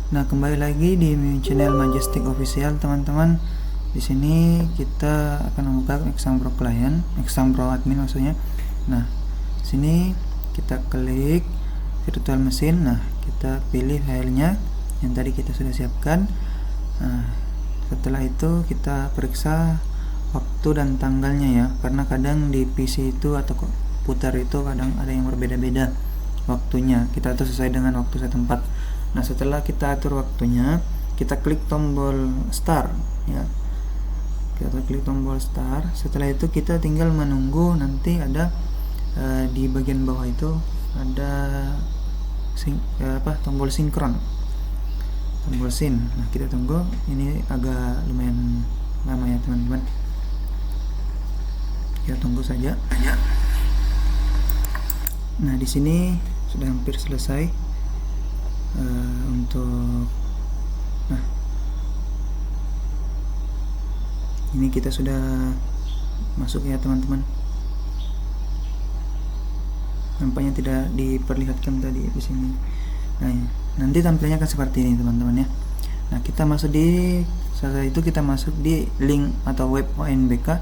Nah, kembali lagi di channel Majestic Official, teman-teman. Di sini kita akan membuka Exambro client, Exambro admin maksudnya. Nah, sini kita klik virtual machine. Nah, kita pilih filenya yang tadi kita sudah siapkan. Nah, setelah itu kita periksa waktu dan tanggalnya ya, karena kadang di PC itu atau komputer itu kadang ada yang berbeda-beda waktunya. Kita atur sesuai dengan waktu setempat. Nah, setelah kita atur waktunya, kita klik tombol start ya. Kita klik tombol start. Setelah itu kita tinggal menunggu, nanti ada di bagian bawah itu ada tombol sinkron. Tombol sin. Nah, kita tunggu. Ini agak lumayan lama ya, teman-teman. Kita tunggu saja. Nah, di sini sudah hampir selesai. Nah, ini kita sudah masuk ya, teman-teman. Nampaknya tidak diperlihatkan tadi di sini. Nah, nanti tampilnya akan seperti ini, teman-teman ya. Nah, kita masuk setelah itu kita masuk di link atau web ONBK.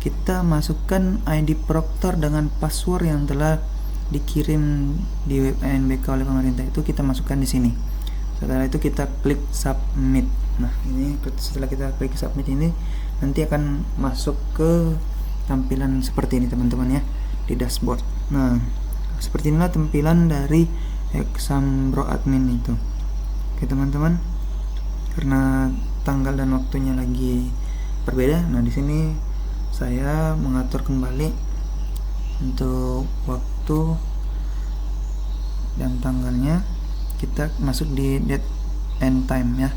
Kita masukkan ID Proctor dengan password yang telah dikirim di web ONBK oleh pemerintah, itu kita masukkan di sini. Setelah itu kita klik submit. Nah, ini setelah kita klik submit ini nanti akan masuk ke tampilan seperti ini, teman-teman ya, di dashboard. Nah, seperti inilah tampilan dari Exambro admin itu. Oke, teman-teman, karena tanggal dan waktunya lagi berbeda, nah di sini saya mengatur kembali untuk waktu dan tanggalnya. Kita masuk di date and time ya.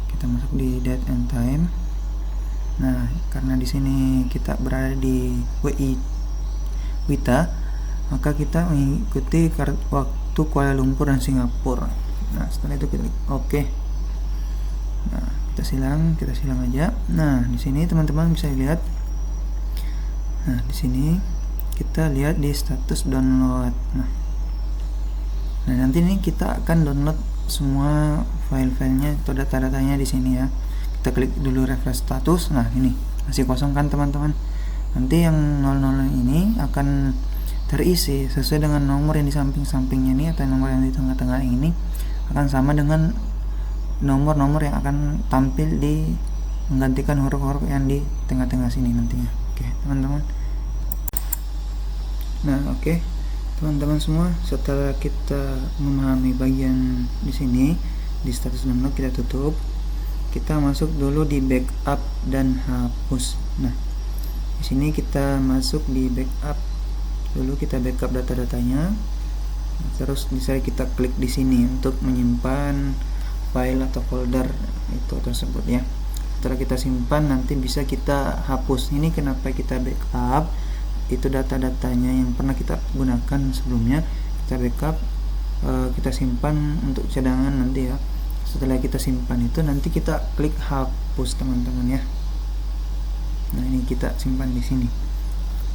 Kita masuk di date and time. Nah, karena di sini kita berada di WITA, maka kita mengikuti waktu Kuala Lumpur dan Singapura. Nah, setelah itu kita klik oke. Nah, kita silang aja. Nah, di sini teman-teman bisa lihat. Nah, di sini kita lihat di status download. Nah, nanti ini kita akan download semua file-filenya atau data-datanya di sini ya. Kita klik dulu refresh status. Nah, ini masih kosong kan, teman-teman. Nanti yang 00 ini akan terisi sesuai dengan nomor yang di samping-sampingnya ini, atau nomor yang di tengah-tengah ini akan sama dengan nomor-nomor yang akan tampil di menggantikan huruf-huruf yang di tengah-tengah sini nantinya. Oke, teman-teman. Nah, oke, teman-teman semua, setelah kita memahami bagian di sini di status download, kita tutup. Kita masuk dulu di backup dan hapus. Nah, di sini kita masuk di backup dulu, kita backup data-datanya. Terus bisa kita klik di sini untuk menyimpan file atau folder itu tersebut ya. Setelah kita simpan, nanti bisa kita hapus. Ini kenapa kita backup? Itu data-datanya yang pernah kita gunakan sebelumnya, kita backup, kita simpan untuk cadangan nanti ya. Setelah kita simpan itu, nanti kita klik hapus, teman-teman ya. Nah, ini kita simpan di sini.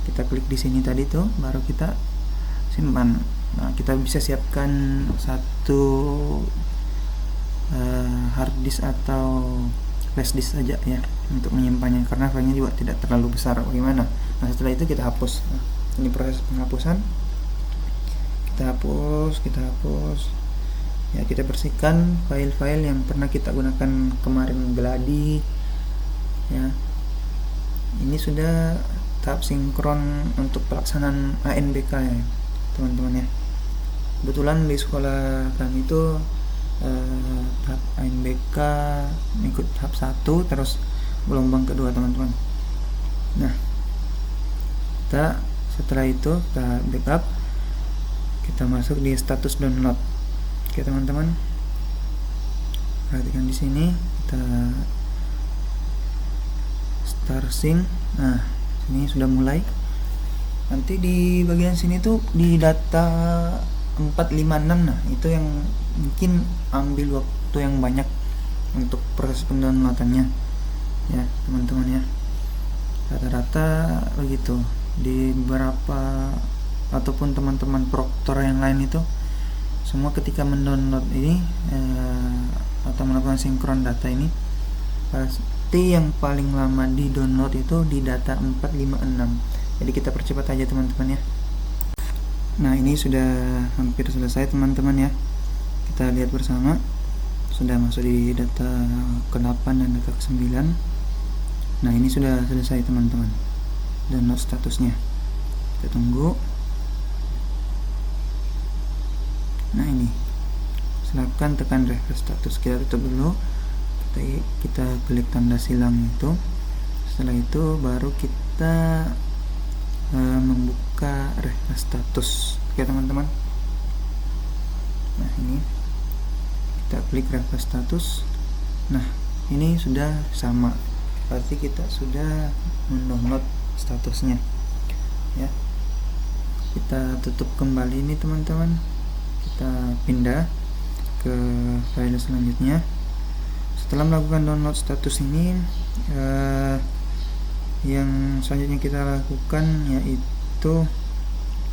Kita klik di sini tadi tuh, baru kita simpan. Nah, kita bisa siapkan satu hard disk atau flash disk saja ya untuk menyimpannya, karena filenya juga tidak terlalu besar bagaimana. Nah, setelah itu kita hapus. Nah, ini proses penghapusan. Kita hapus ya, kita bersihkan file-file yang pernah kita gunakan kemarin, gladi ya. Ini sudah tahap sinkron untuk pelaksanaan ANBK ya, teman-teman ya. Kebetulan di sekolah kami itu tahap ANBK ikut tahap 1 terus gelombang kedua, teman-teman. Nah, setelah itu kita backup, kita masuk di status download. Oke, teman-teman, perhatikan di sini kita start sync. Nah, ini sudah mulai. Nanti di bagian sini tuh di data 456. Nah, itu yang mungkin ambil waktu yang banyak untuk proses pendownloadannya ya, teman-teman ya. Rata-rata begitu. Di beberapa ataupun teman-teman proktor yang lain itu semua ketika mendownload ini atau melakukan sinkron data ini, pasti yang paling lama di download itu di data 456. Jadi kita percepat aja teman-teman ya. Nah, ini sudah hampir selesai teman-teman ya. Kita lihat bersama, sudah masuk di data ke-8 dan data ke-9. Nah, ini sudah selesai teman-teman, download statusnya. Kita tunggu. Nah, ini silakan tekan refresh status. Kita tutup dulu, kita klik tanda silang itu. Setelah itu baru kita membuka refresh status. Oke teman-teman. Nah, ini kita klik refresh status. Nah, ini sudah sama, berarti kita sudah mendownload statusnya ya. Kita tutup kembali ini teman-teman, kita pindah ke file selanjutnya. Setelah melakukan download status ini, yang selanjutnya kita lakukan yaitu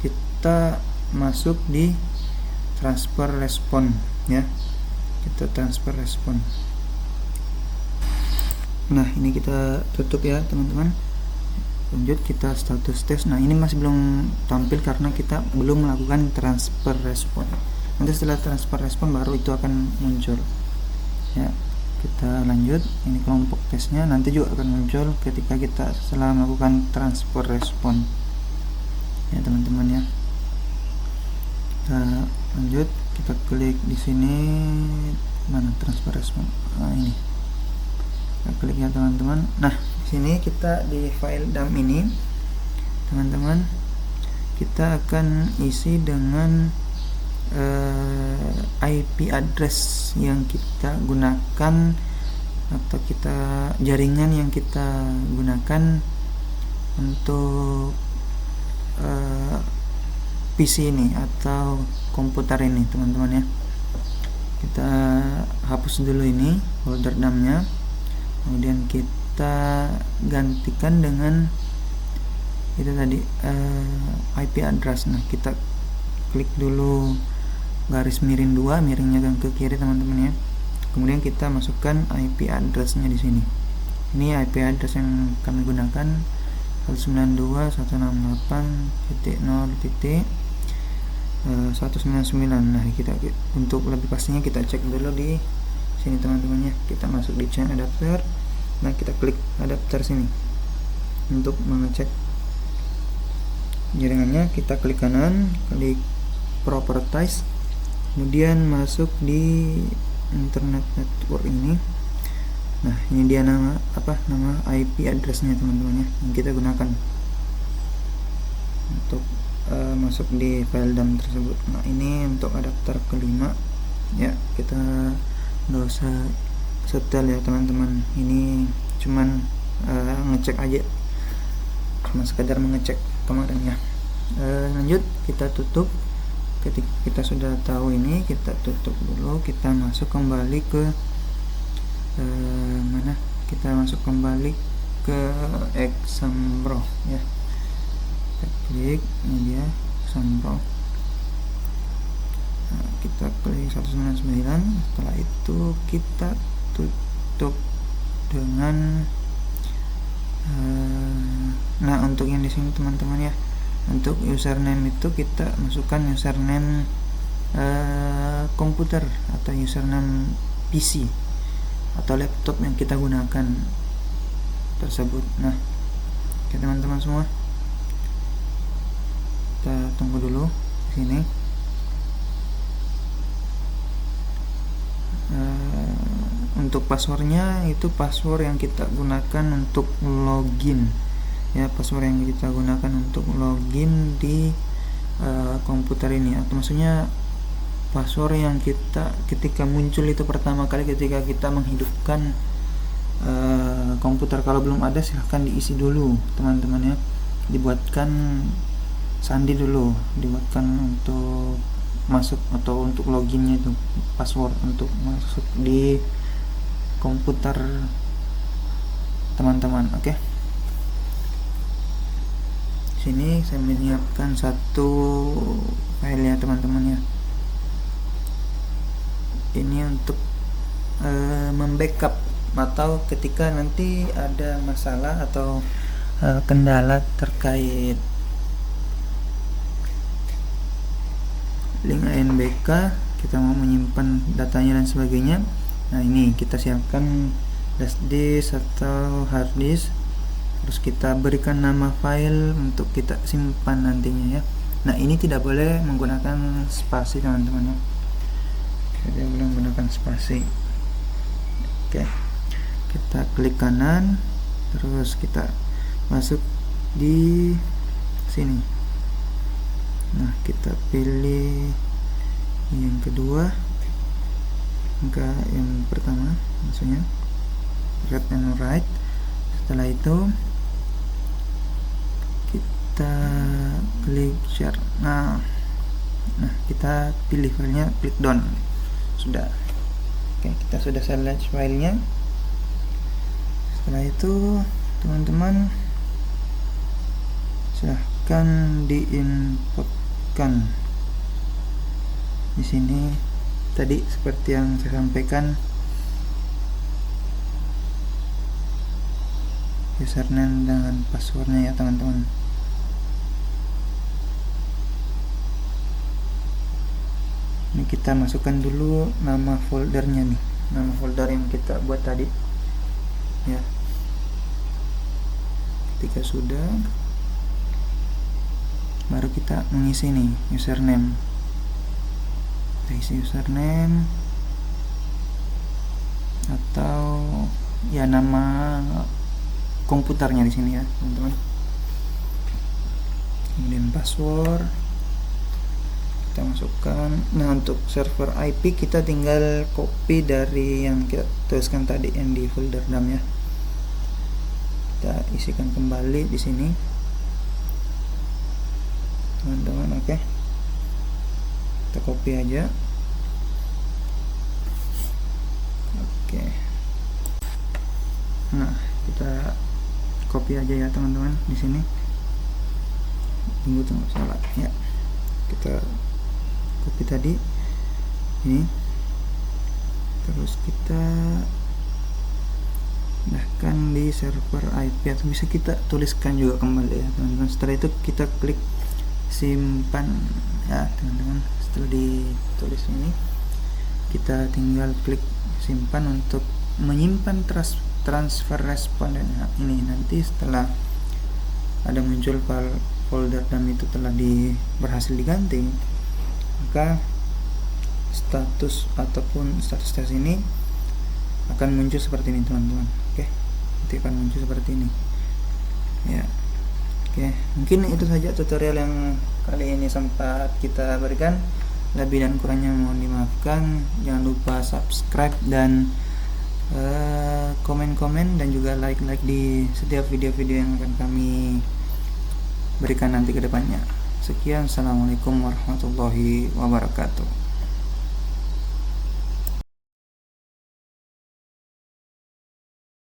kita masuk di transfer respon ya. Kita transfer respon. Nah, ini kita tutup ya teman-teman. Lanjut kita status tes. Nah, ini masih belum tampil karena kita belum melakukan transfer respon. Nanti setelah transfer respon baru itu akan muncul ya. Kita lanjut, ini kelompok tesnya nanti juga akan muncul ketika kita setelah melakukan transfer respon ya teman-teman ya. Kita lanjut, kita klik di sini, mana transfer respon. Nah, ini kita klik ya teman-teman. Nah, di sini kita di file dump ini teman-teman, kita akan isi dengan IP address yang kita gunakan atau jaringan yang kita gunakan untuk PC ini atau komputer ini teman-teman ya. Kita hapus dulu ini folder dump-nya, kemudian kita gantikan dengan itu tadi IP address. Nah, kita klik dulu garis miring 2, miringnya ke kiri teman-teman ya. Kemudian kita masukkan IP address-nya di sini. Ini IP address yang kami gunakan 192.168.0.199. Nah, kita untuk lebih pastinya kita cek dulu di sini teman-teman ya. Kita masuk di chain adapter. Nah, kita klik adapter sini untuk mengecek jaringannya. Kita klik kanan, klik properties, kemudian masuk di internet network ini. Nah, ini dia nama IP addressnya teman-teman ya, yang kita gunakan untuk masuk di file dump tersebut. Nah, ini untuk adapter kelima ya. Kita nggak usah setel ya teman-teman, ini cuman ngecek aja, cuma sekedar mengecek kemarin ya. Lanjut kita tutup. Ketika kita sudah tahu ini, kita tutup dulu, kita masuk kembali ke mana? Kita masuk kembali ke Exampro ya. Kita klik, ini dia Exampro. Nah, kita klik 199. Setelah itu kita tutup dengan nah, untuk yang di sini teman-teman ya, untuk username itu kita masukkan username komputer atau username PC atau laptop yang kita gunakan tersebut. Nah, oke teman-teman semua, kita tunggu dulu di sini. Untuk passwordnya itu password yang kita gunakan untuk login ya, password yang kita gunakan untuk login di komputer ini, atau maksudnya password yang kita ketika muncul itu pertama kali ketika kita menghidupkan komputer. Kalau belum ada silahkan diisi dulu teman-teman ya, dibuatkan sandi dulu, dibuatkan untuk masuk atau untuk loginnya itu password untuk masuk di komputer teman-teman. Oke. Sini saya menyiapkan satu file ya teman-teman ya. Ini untuk membackup atau ketika nanti ada masalah atau kendala terkait link ANBK, kita mau menyimpan datanya dan sebagainya. Nah, ini kita siapkan flash disk atau hard disk, terus kita berikan nama file untuk kita simpan nantinya ya. Nah, ini tidak boleh menggunakan spasi teman-teman ya, tidak boleh menggunakan spasi. Oke, kita klik kanan, terus kita masuk di sini. Nah, kita pilih yang kedua, enggak yang pertama maksudnya, left and right. Setelah itu kita klik share. Nah kita pilih filenya, klik down. Sudah. Oke, kita sudah select filenya. Setelah itu teman-teman silahkan diinputkan. Di sini tadi seperti yang saya sampaikan, username dan passwordnya ya teman-teman. Ini kita masukkan dulu nama foldernya nih, nama folder yang kita buat tadi ya. Ketika sudah, baru kita mengisi nih username. Kita isi username atau ya nama komputernya di sini ya teman-teman. Kemudian password kita masukkan. Nah, untuk server IP kita tinggal copy dari yang kita tuliskan tadi yang di folder dam ya. Kita isikan kembali di sini teman-teman. Oke, kita copy aja. Oke, nah kita copy aja ya teman-teman di sini. Tunggu salah ya. Kita copy tadi ini, terus kita bahkan di server IP atau bisa kita tuliskan juga kembali ya teman-teman. Setelah itu kita klik simpan ya teman-teman. Setelah ditulis ini, kita tinggal klik simpan untuk menyimpan transfer responden. Nah, ini nanti setelah ada muncul file folder dam itu telah berhasil diganti, maka status ataupun status tes ini akan muncul seperti ini teman-teman. Oke, nanti akan muncul seperti ini ya. Oke, mungkin itu saja tutorial yang kali ini sempat kita berikan. Lebih dan kurangnya mohon dimaafkan. Jangan lupa subscribe dan komen-komen dan juga like di setiap video-video yang akan kami berikan nanti ke depannya. Sekian, assalamualaikum warahmatullahi wabarakatuh.